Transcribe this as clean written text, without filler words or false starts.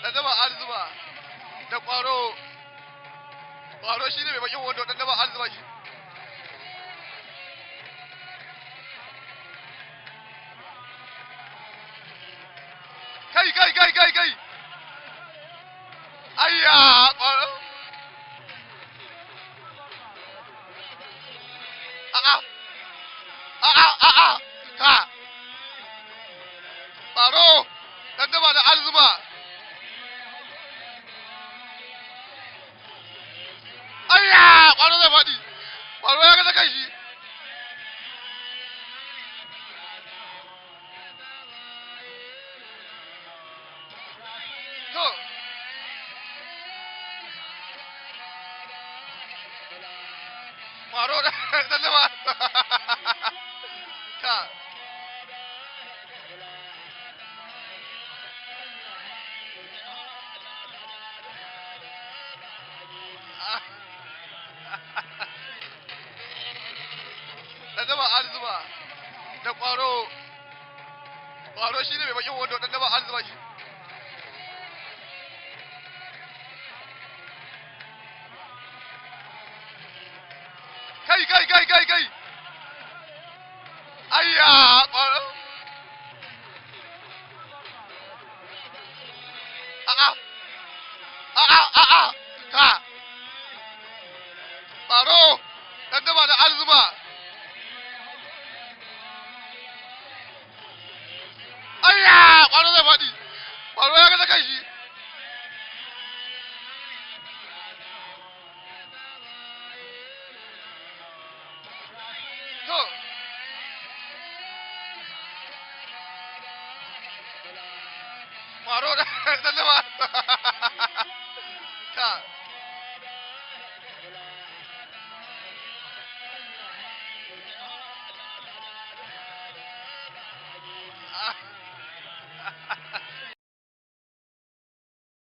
dan daba arzuma da kwaro shine mai bakin wando dan daba arzuma shi kai ayya kwaro ka kwaro dan daba da arzuma ayya kwaro zai faɗi kwaro ya gaza kai shi to kwaro dan daba ka dan daba arzuma da kwaro shine mai bakin wando dan daba arzuma shi kai ayya kwaro ka kwaro dan daba da arzuma ayya kwaro zai faɗi kwaro ya gaza kai shi to kwaro dan daba ka